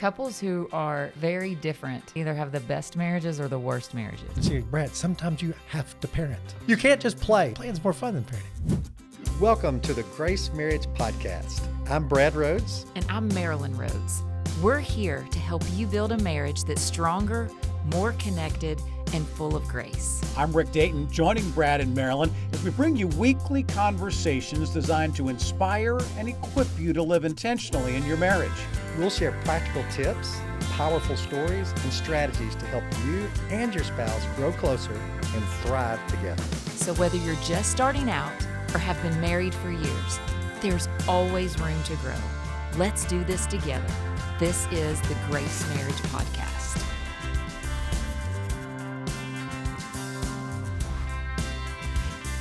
Couples who are very different either have the best marriages or the worst marriages. See, Brad, sometimes you have to parent. You can't just play. Playing's more fun than parenting. Welcome to the Grace Marriage Podcast. I'm Brad Rhoads. And I'm Marilyn Rhoads. We're here to help you build a marriage that's stronger, more connected, and full of grace. I'm Rick Dayton, joining Brad and Marilyn as we bring you weekly conversations designed to inspire and equip you to live intentionally in your marriage. We'll share practical tips, powerful stories, and strategies to help you and your spouse grow closer and thrive together. So whether you're just starting out or have been married for years, there's always room to grow. Let's do this together. This is the Grace Marriage Podcast.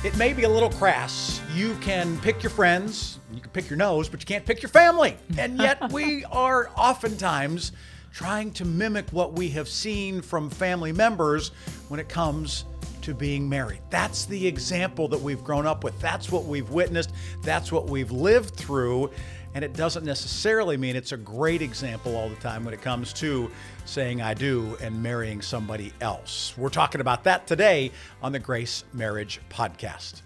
It may be a little crass. You can pick your friends, you can pick your nose, but you can't pick your family. And yet we are oftentimes trying to mimic what we have seen from family members when it comes to being married. That's the example that we've grown up with. That's what we've witnessed. That's what we've lived through. And it doesn't necessarily mean it's a great example all the time when it comes to saying I do and marrying somebody else. We're talking about that today on the Grace Marriage Podcast.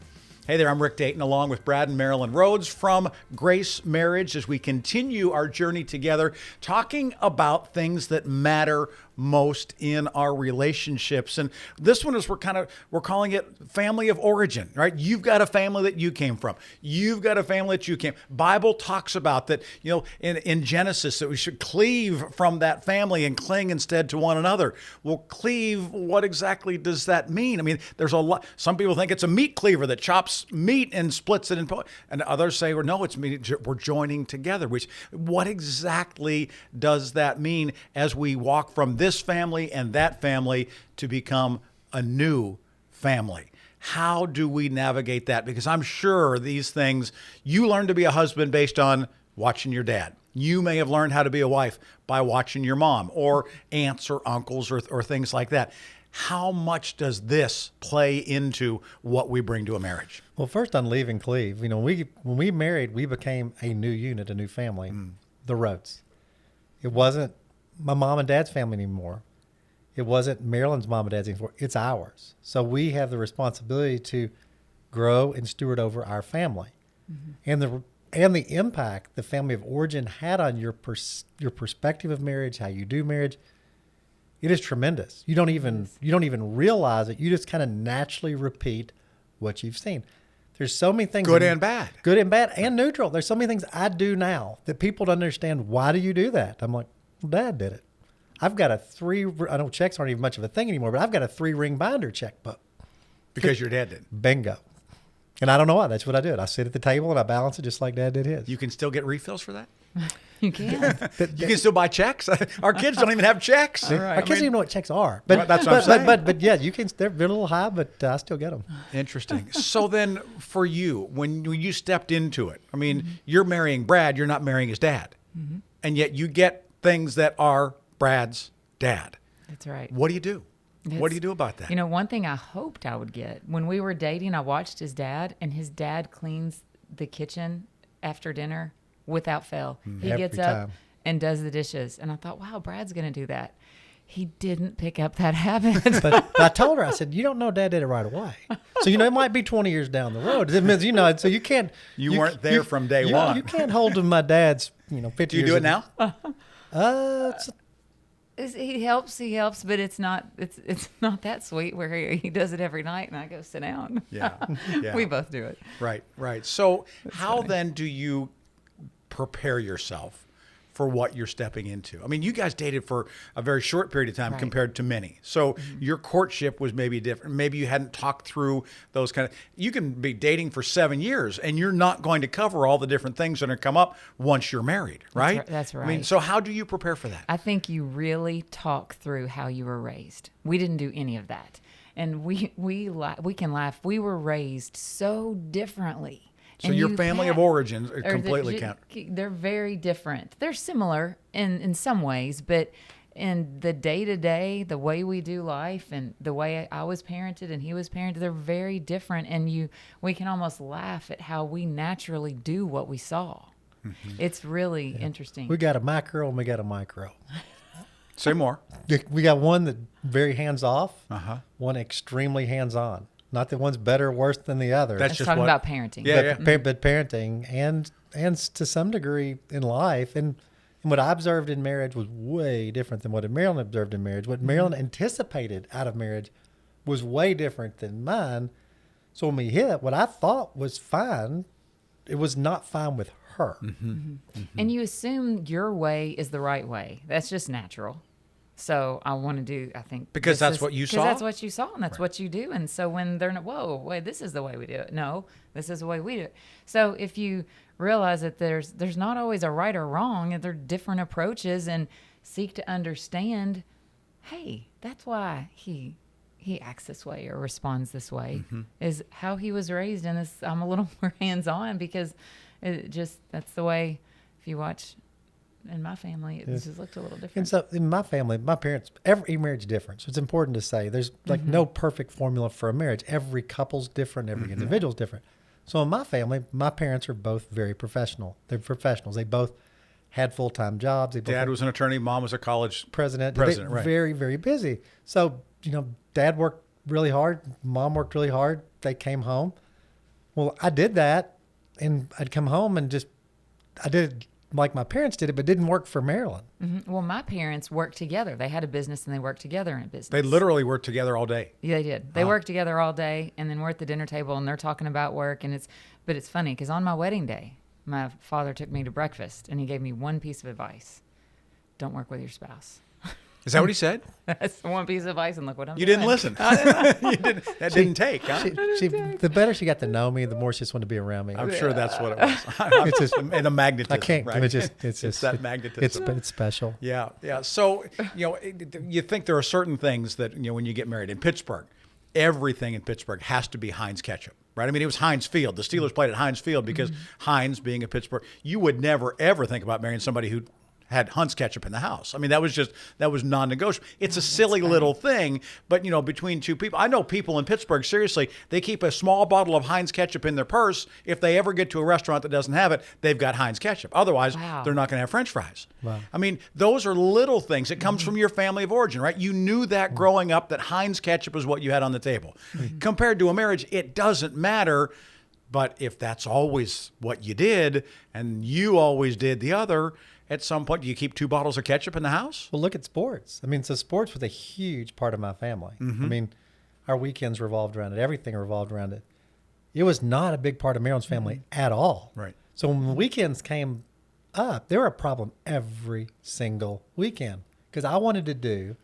Hey there, I'm Rick Dayton along with Brad and Marilyn Rhoads from Grace Marriage as we continue our journey together talking about things that matter most in our relationships. And this one is we're calling it family of origin, right? You've got a family that you came from. You've got a family that you came. Bible talks about that, in Genesis, that we should cleave from that family and cling instead to one another. Well, cleave, what exactly does that mean? I mean, there's a lot. Some people think it's a meat cleaver that chops meat and splits it in, and others say, well, no, we're joining together. What exactly does that mean as we walk from this family and that family to become a new family? How do we navigate that? Because I'm sure these things, you learn to be a husband based on watching your dad. You may have learned how to be a wife by watching your mom or aunts or uncles or things like that. How much does this play into what we bring to a marriage? Well, first on leaving cleave, when we married, we became a new unit, a new family, the Rhoads. It wasn't my mom and dad's family anymore. It wasn't Marilyn's mom and dad's anymore. It's ours. So we have the responsibility to grow and steward over our family. Mm-hmm. And the impact the family of origin had on your perspective of marriage, how you do marriage, it is tremendous. You don't even realize it. You just kind of naturally repeat what you've seen. There's so many things. Good and bad and neutral. There's so many things I do now that people don't understand. Why do you do that? I'm like, well, Dad did it. I've got I know checks aren't even much of a thing anymore, but I've got a 3-ring binder checkbook. Because your dad did. Bingo. And I don't know why. That's what I did. I sit at the table and I balance it just like Dad did his. You can still get refills for that? You can. You can still buy checks? Our kids don't even have checks. Right. Our kids don't even know what checks are. But that's what I'm saying. But yeah, you can. They're a little high, but I still get them. Interesting. So then for you, when you stepped into it, I mean, you're marrying Brad, you're not marrying his dad. Mm-hmm. And yet you get things that are Brad's dad. That's right. What do you do? What do you do about that? One thing I hoped I would get, when we were dating, I watched his dad, and his dad cleans the kitchen after dinner without fail. He gets up and does the dishes. And I thought, wow, Brad's going to do that. He didn't pick up that habit. But I told her, I said, you don't know Dad did it right away. So, it might be 20 years down the road. It means, so you can't. You weren't there from day one. You can't hold to my dad's, 50 years. Do you do it now? He helps, but it's not that sweet where he does it every night and I go sit down. Yeah. We both do it. Right. So That's how funny. then do you prepare yourself for what you're stepping into? I mean, you guys dated for a very short period of time compared to many. So your courtship was maybe different. Maybe you hadn't talked through those you can be dating for 7 years and you're not going to cover all the different things that are going to come up once you're married, right? That's right. I mean, so how do you prepare for that? I think you really talk through how you were raised. We didn't do any of that. And we can laugh. We were raised so differently. So your family of origins completely count. They're very different. They're similar in some ways, but in the day-to-day, the way we do life and the way I was parented and he was parented, they're very different. And we can almost laugh at how we naturally do what we saw. It's really interesting. We got a macro and we got a micro. Say more. We got one that very hands off, Uh-huh. one extremely hands on. Not that one's better or worse than the other. That's Let's just talk what, about parenting. Yeah, but parenting and to some degree in life. And what I observed in marriage was way different than what Marilyn observed in marriage. What Marilyn anticipated out of marriage was way different than mine. So when we hit, what I thought was fine, it was not fine with her. And you assume your way is the right way. That's just natural. So I want to do, I think. Because that's what you saw? Because that's what you saw and that's what you do. And so when they're, whoa, wait, this is the way we do it. No, this is the way we do it. So if you realize that there's not always a right or wrong, and there are different approaches, and seek to understand, hey, that's why he acts this way or responds this way, is how he was raised. And this, I'm a little more hands-on because it just, that's the way, if you watch in my family, it just looked a little different. And so in my family, my parents, every marriage is different. So it's important to say there's like no perfect formula for a marriage. Every couple's different. Every individual's different. So in my family, my parents are both very professional. They're professionals. They both had full-time jobs. Dad was an attorney. Mom was a college president. Right. Very, very busy. So, Dad worked really hard. Mom worked really hard. They came home. Well, I did that, and I'd come home and I did it like my parents did it, but it didn't work for Marilyn. Well, my parents worked together. They had a business and they worked together in a business. They literally worked together all day. Yeah, they did. They worked together all day, and then we're at the dinner table and they're talking about work. And it's funny because on my wedding day, my father took me to breakfast and he gave me one piece of advice: don't work with your spouse. Is that what he said? That's one piece of advice, and look what I'm You doing. didn't listen. That didn't take, huh? The better she got to know me, the more she just wanted to be around me. I'm sure that's what it was. It's just, And a magnetism. I can't. Right? It's that magnetism. It's special. Yeah. So, you think there are certain things that, when you get married in Pittsburgh, everything in Pittsburgh has to be Heinz ketchup, right? I mean, it was Heinz Field. The Steelers played at Heinz Field because Heinz, being a Pittsburgh, you would never, ever think about marrying somebody who had Hunt's ketchup in the house. I mean, that was non-negotiable. It's a silly little thing, but between two people, I know people in Pittsburgh, seriously, they keep a small bottle of Heinz ketchup in their purse. If they ever get to a restaurant that doesn't have it, they've got Heinz ketchup. Otherwise, they're not going to have French fries. Wow. I mean, those are little things. It comes from your family of origin, right? You knew that growing up, that Heinz ketchup is what you had on the table. Compared to a marriage, it doesn't matter. But if that's always what you did, and you always did the other, at some point, do you keep 2 bottles of ketchup in the house? Well, look at sports. I mean, so sports was a huge part of my family. I mean, our weekends revolved around it. Everything revolved around it. It was not a big part of Marilyn's family at all. Right. So when the weekends came up, they were a problem every single weekend because I wanted to do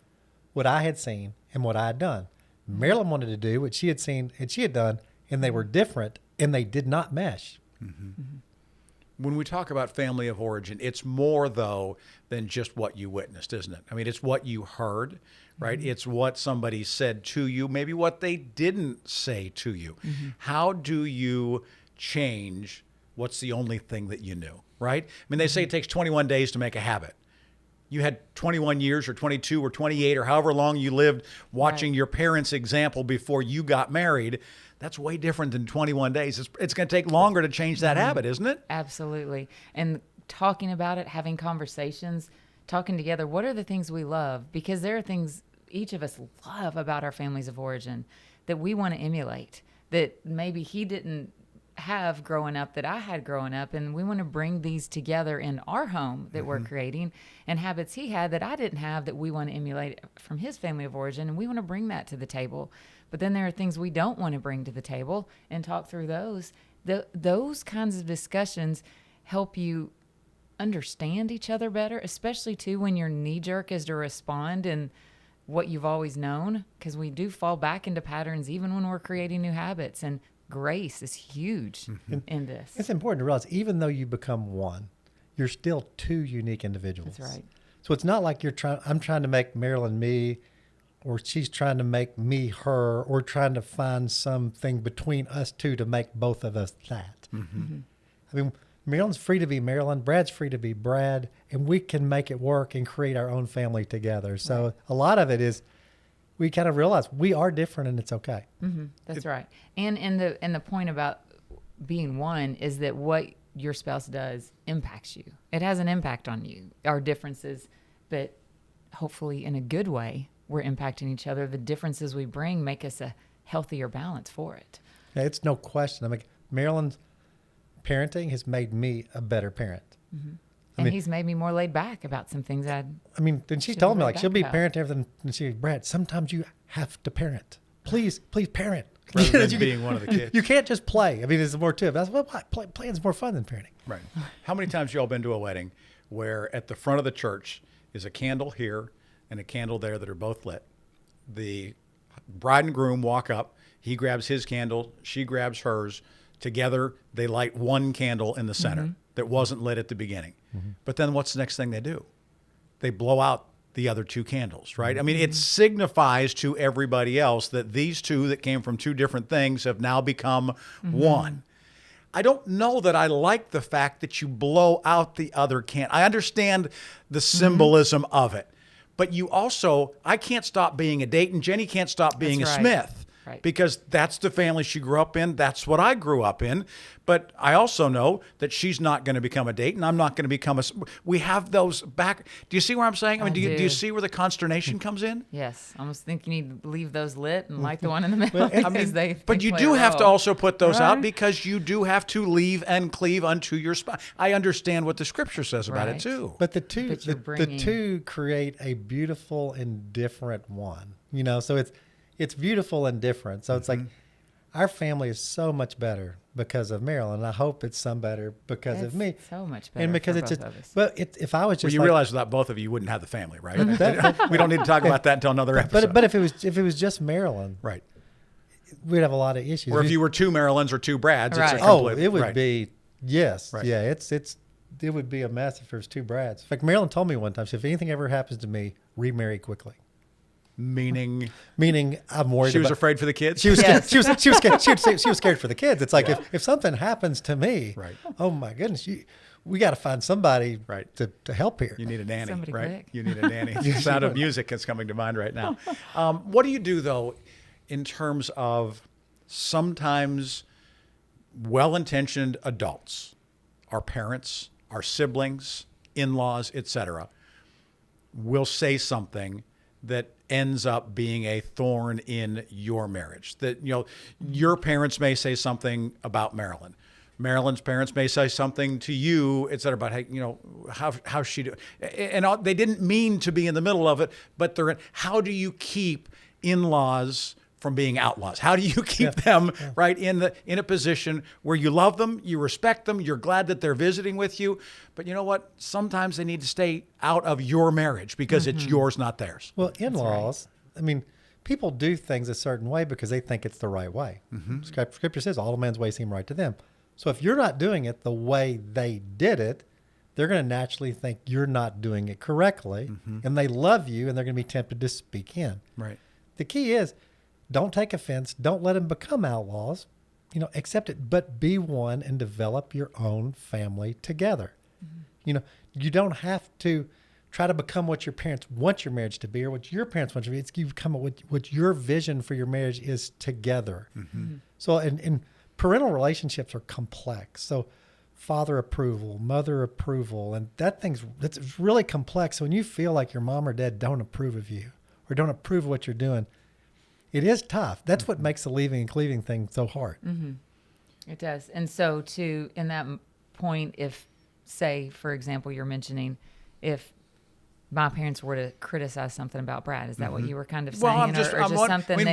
what I had seen and what I had done. Marilyn wanted to do what she had seen and she had done, and they were different, and they did not mesh. When we talk about family of origin, it's more, though, than just what you witnessed, isn't it? I mean, it's what you heard, right? It's what somebody said to you, maybe what they didn't say to you. How do you change what's the only thing that you knew, right? I mean, they say it takes 21 days to make a habit. You had 21 years or 22 or 28 or however long you lived watching your parents' example before you got married. That's way different than 21 days. It's going to take longer to change that habit, isn't it? Absolutely. And talking about it, having conversations, talking together, what are the things we love? Because there are things each of us love about our families of origin that we want to emulate, that maybe he didn't have growing up that I had growing up, and we want to bring these together in our home that we're creating, and habits he had that I didn't have that we want to emulate from his family of origin, and we want to bring that to the table. But then there are things we don't want to bring to the table and talk through those. Those kinds of discussions help you understand each other better, especially too when your knee jerk is to respond in what you've always known, because we do fall back into patterns even when we're creating new habits, and grace is huge in this. It's important to realize, even though you become one, you're still 2 unique individuals. That's right. So it's not like I'm trying to make Marilyn me, or she's trying to make me her, or trying to find something between us 2 to make both of us that. I mean, Marilyn's free to be Marilyn, Brad's free to be Brad, and we can make it work and create our own family together. So a lot of it is, we kind of realize we are different and it's okay. That's right. And the point about being one is that what your spouse does impacts you. It has an impact on you. Our differences, but hopefully in a good way, we're impacting each other. The differences we bring make us a healthier balance for it. Yeah, it's no question. I mean, Marilyn's parenting has made me a better parent. Mm-hmm. And he's made me more laid back about some things and she told me, like, she'll be parenting everything. And she's like, Brad, sometimes you have to parent. Please parent. Rather than being one of the kids. You can't just play. I mean, there's more to it. That's what playing's more fun than parenting. Right. How many times y'all been to a wedding where at the front of the church is a candle here and a candle there that are both lit? The bride and groom walk up. He grabs his candle. She grabs hers. Together, they light one candle in the center that wasn't lit at the beginning. But then what's the next thing they do? They blow out the other two candles, right? I mean, it signifies to everybody else that these two that came from two different things have now become one. I don't know that I like the fact that you blow out the other candle. I understand the symbolism of it, but you also, I can't stop being a Dayton. Jenny can't stop being a Smith. Right. Because that's the family she grew up in. That's what I grew up in. But I also know that she's not going to become a Dayton. I'm not going to become a... We have those back... Do you see what I'm saying? I mean, do you see where the consternation comes in? Yes. I almost think you need to leave those lit and light the one in the middle. Well, but you do have to also put those out because you do have to leave and cleave unto your spouse. I understand what the scripture says about it too. But the two create a beautiful and different one. You know, so it's beautiful and different. So it's like our family is so much better because of Marilyn. I hope it's some better because of me. So much better. And because for it's both just, of us. but you realize without both of you wouldn't have the family, right? We don't need to talk about that until another episode. But if it was just Marilyn, right, we'd have a lot of issues. Or if you were two Marilyns or two Brads, right. It would be yes, right. Yeah. It would be a mess if there was two Brads. In fact, Marilyn told me one time, she said, if anything ever happens to me, remarry quickly. Meaning I'm worried. She was afraid for the kids. She was scared. She was scared. She was scared for the kids. It's like if something happens to me, right? Oh my goodness, we got to find somebody to help here. You need a nanny, somebody right? quick. You need a nanny. The sound of music is coming to mind right now. What do you do though, in terms of sometimes well-intentioned adults, our parents, our siblings, in-laws, etc., will say something that ends up being a thorn in your marriage? That, you know, your parents may say something about Marilyn. Marilyn's parents may say something to you, et cetera, about, hey, you know, how she do. And they didn't mean to be in the middle of it, but how do you keep in-laws from being outlaws? How do you keep them right in a position where you love them, you respect them, you're glad that they're visiting with you, but you know what? Sometimes they need to stay out of your marriage because it's yours, not theirs. Well, in-laws, I mean, people do things a certain way because they think it's the right way. Scripture says all men's ways seem right to them. So if you're not doing it the way they did it, they're going to naturally think you're not doing it correctly, and they love you, and they're going to be tempted to speak in. Right. The key is, don't take offense. Don't let them become outlaws. You know, accept it, but be one and develop your own family together. You know, you don't have to try to become what your parents want your marriage to be or what your parents want you to be. It's you become what your vision for your marriage is together. So, and parental relationships are complex. So, father approval, mother approval, and that's really complex. So when you feel like your mom or dad don't approve of you or don't approve of what you're doing, it is tough. That's what makes the leaving and cleaving thing so hard. It does. And so in that point, if, say, for example, you're mentioning, if my parents were to criticize something about Brad, is that what you were kind of saying? Well,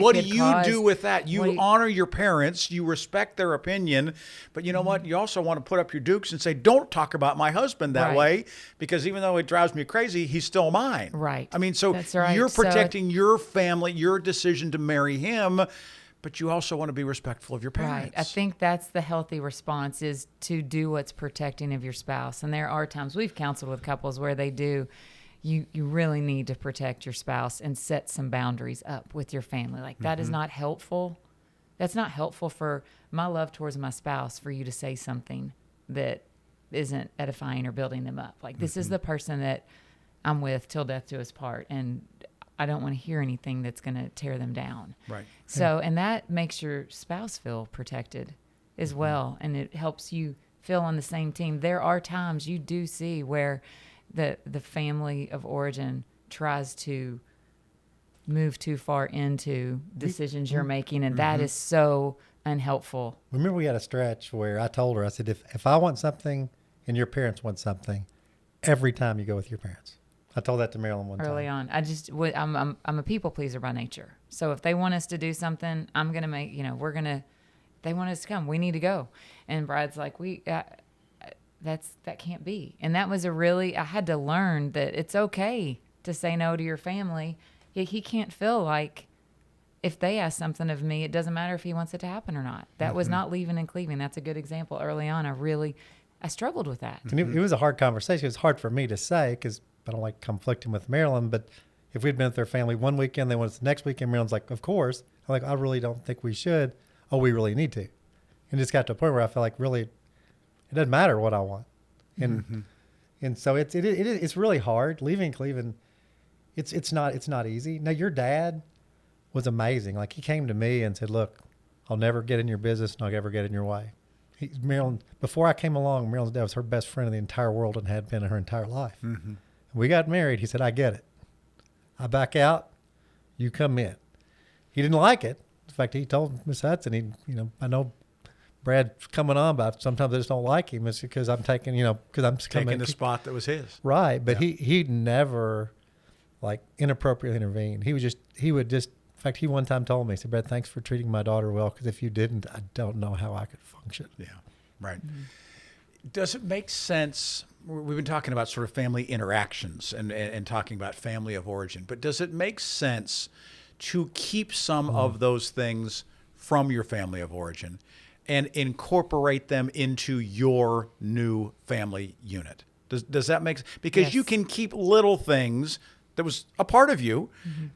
what do you do with that? You honor your parents, you respect their opinion, but you know what? You also want to put up your dukes and say, don't talk about my husband that way, because even though it drives me crazy, he's still mine. Right. I mean, so you're protecting your family, your decision to marry him, but you also want to be respectful of your parents. Right. I think that's the healthy response, is to do what's protecting of your spouse. And there are times we've counseled with couples where they do. You really need to protect your spouse and set some boundaries up with your family. Like that is not helpful. That's not helpful for my love towards my spouse, for you to say something that isn't edifying or building them up. Like this is the person that I'm with till death do us part. And I don't want to hear anything that's going to tear them down. Right. So, and that makes your spouse feel protected as well. And it helps you feel on the same team. There are times you do see where the family of origin tries to move too far into decisions you're making, and that is so unhelpful. Remember, we had a stretch where I told her, I said, if I want something and your parents want something, every time you go with your parents. I told that to Marilyn one time. Early on, I'm a people pleaser by nature. So if they want us to do something, I'm gonna make, they want us to come. We need to go. And Brad's like, that can't be. And that was I had to learn that it's okay to say no to your family. He can't feel like if they ask something of me, it doesn't matter if he wants it to happen or not. That was not leaving and cleaving. That's a good example. Early on, I struggled with that. And it was a hard conversation. It was hard for me to say because I don't like conflicting with Marilyn. But if we'd been with their family one weekend, they want us the next weekend, Marilyn's like, of course. I'm like, I really don't think we should. Oh, we really need to. And it just got to a point where I felt like really, it doesn't matter what I want. And so it's really hard. Leaving Cleveland, it's not easy. Now, your dad was amazing. Like, he came to me and said, look, I'll never get in your business and I'll never get in your way. Marilyn, before I came along, Marilyn's dad was her best friend in the entire world and had been in her entire life. We got married. He said, I get it. I back out. You come in. He didn't like it. In fact, he told Miss Hudson, I know Brad's coming on, but sometimes I just don't like him. It's because I'm taking, because I'm taking the spot that was his. Right. But he never like inappropriately intervened. He would just, in fact, he one time told me, he said, Brad, thanks for treating my daughter well, because if you didn't, I don't know how I could function. Yeah, right. Does it make sense? We've been talking about sort of family interactions and talking about family of origin, but does it make sense to keep some of those things from your family of origin and incorporate them into your new family unit? Does that make sense? Because you can keep little things that was a part of you,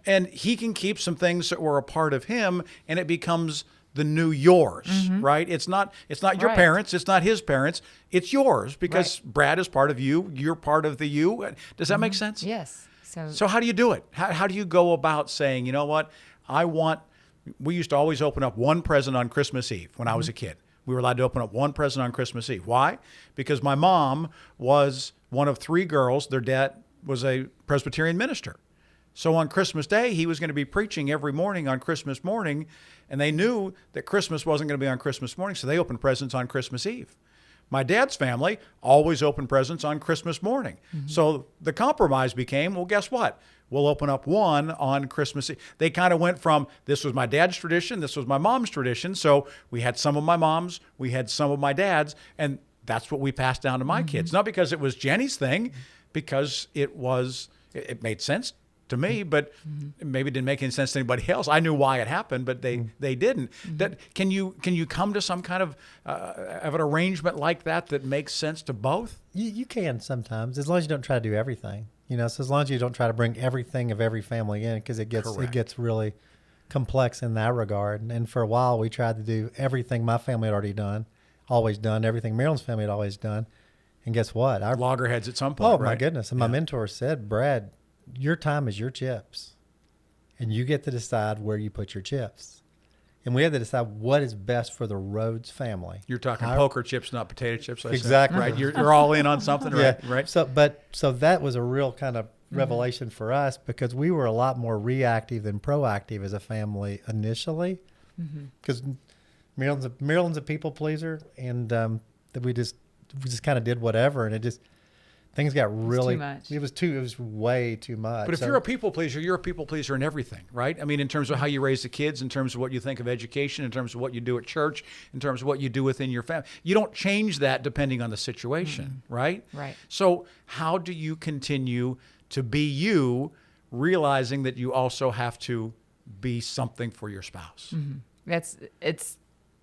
and he can keep some things that were a part of him, and it becomes the new yours, right? It's not your parents, it's not his parents, it's yours, because Brad is part of you, you're part of the you. Does that make sense? Yes. So how do you do it? How do you go about saying, you know what, we used to always open up one present on Christmas Eve when I was a kid. We were allowed to open up one present on Christmas Eve. Why? Because my mom was one of three girls. Their dad was a Presbyterian minister. So on Christmas Day, he was going to be preaching every morning on Christmas morning, and they knew that Christmas wasn't going to be on Christmas morning, so they opened presents on Christmas Eve. My dad's family always opened presents on Christmas morning. So the compromise became, well, guess what? We'll open up one on Christmas Eve. They kind of went from, this was my dad's tradition, this was my mom's tradition. So we had some of my mom's, we had some of my dad's, and that's what we passed down to my kids. Not because it was Jenny's thing, because it made sense to me, but maybe it didn't make any sense to anybody else. I knew why it happened, but they didn't. That can you come to some kind of an arrangement like that makes sense to both? You can sometimes, as long as you don't try to do everything. So as long as you don't try to bring everything of every family in, because it gets really complex in that regard. And for a while, we tried to do everything my family had already done, always done, everything Marilyn's family had always done. And guess what? Our loggerheads at some point. Oh, my goodness. And my mentor said, Brad, your time is your chips, and you get to decide where you put your chips. And we had to decide what is best for the Rhoads family. You're talking poker chips, not potato chips. Exactly. Right. You're all in on something, right? Right. So that was a real kind of revelation for us, because we were a lot more reactive than proactive as a family initially, because Marilyn's a people pleaser, and that we just kind of did whatever, and things got really, it was way too much. But if you're a people pleaser, you're a people pleaser in everything, right? I mean, in terms of how you raise the kids, in terms of what you think of education, in terms of what you do at church, in terms of what you do within your family. You don't change that depending on the situation, right? Right. So how do you continue to be you, realizing that you also have to be something for your spouse?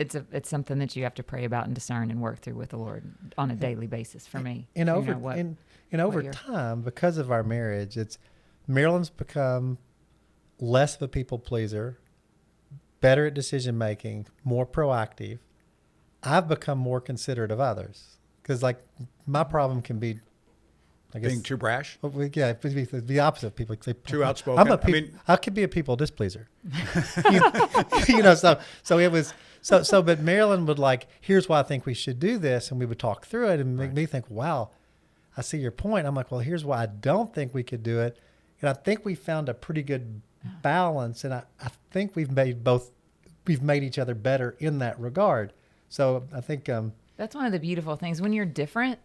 It's something that you have to pray about and discern and work through with the Lord on a daily basis for me. And over time, because of our marriage, Marilyn's become less of a people pleaser, better at decision making, more proactive. I've become more considerate of others, because like my problem can be, I guess, being too brash. Yeah, the opposite of people. Too outspoken. I could be a people displeaser. But Marilyn would like, here's why I think we should do this. And we would talk through it and make me think, wow, I see your point. I'm like, well, here's why I don't think we could do it. And I think we found a pretty good balance. And I think we've made each other better in that regard. So I think that's one of the beautiful things. When you're different,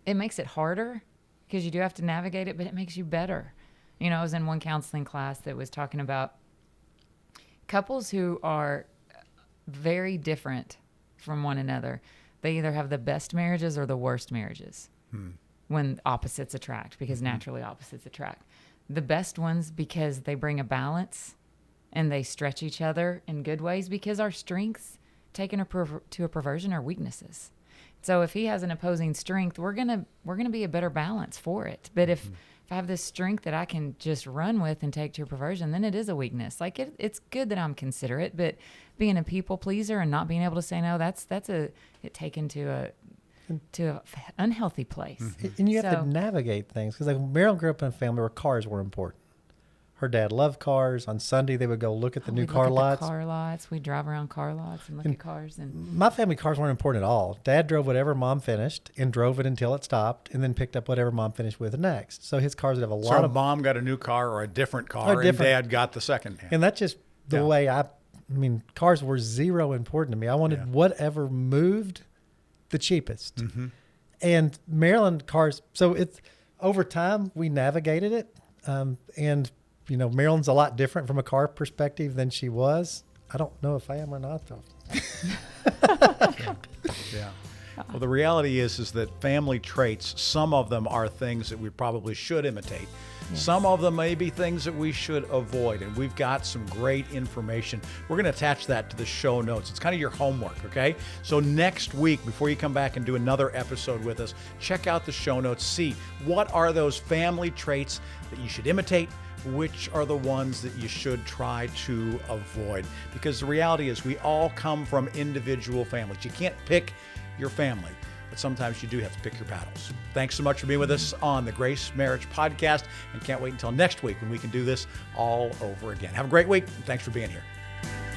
it makes it harder because you do have to navigate it, but it makes you better. You know, I was in one counseling class that was talking about couples who are very different from one another. They either have the best marriages or the worst marriages when opposites attract, because naturally opposites attract. The best ones because they bring a balance and they stretch each other in good ways, because our strengths taken to a perversion are weaknesses. So if he has an opposing strength, we're gonna be a better balance for it. But if I have this strength that I can just run with and take to a perversion, then it is a weakness. Like it's good that I'm considerate, but being a people pleaser and not being able to say no, that's taken to a unhealthy place. And you have to navigate things, because like Marilyn grew up in a family where cars were important. Her dad loved cars. On Sunday, they would go look at the new car lots. Car lots. We'd drive around car lots and look at cars. And my family, cars weren't important at all. Dad drove whatever Mom finished and drove it until it stopped, and then picked up whatever Mom finished with next. So his cars would have a lot of. Mom got a new car or a different car, and Dad got the second hand. And that's just the way I mean, cars were zero important to me. I wanted whatever moved the cheapest. And Maryland cars. So it's over time we navigated it, and. You know, Marilyn's a lot different from a car perspective than she was. I don't know if I am or not, though. Yeah. Well, the reality is that family traits, some of them are things that we probably should imitate. Yes. Some of them may be things that we should avoid, and we've got some great information. We're going to attach that to the show notes. It's kind of your homework, okay? So next week, before you come back and do another episode with us, check out the show notes, see what are those family traits that you should imitate, which are the ones that you should try to avoid. Because the reality is we all come from individual families. You can't pick your family, but sometimes you do have to pick your battles. Thanks so much for being with us on the Grace Marriage Podcast, and can't wait until next week when we can do this all over again. Have a great week, and thanks for being here.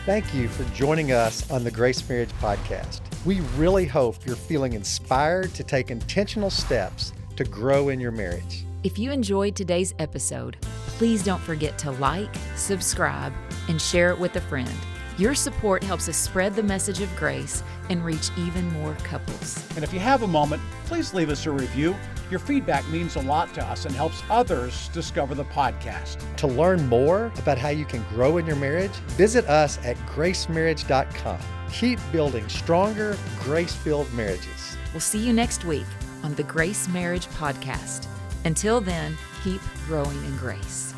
Thank you for joining us on the Grace Marriage Podcast. We really hope you're feeling inspired to take intentional steps to grow in your marriage. If you enjoyed today's episode, please don't forget to like, subscribe, and share it with a friend. Your support helps us spread the message of grace and reach even more couples. And if you have a moment, please leave us a review. Your feedback means a lot to us and helps others discover the podcast. To learn more about how you can grow in your marriage, visit us at gracemarriage.com. Keep building stronger, grace-filled marriages. We'll see you next week on the Grace Marriage Podcast. Until then, keep growing in grace.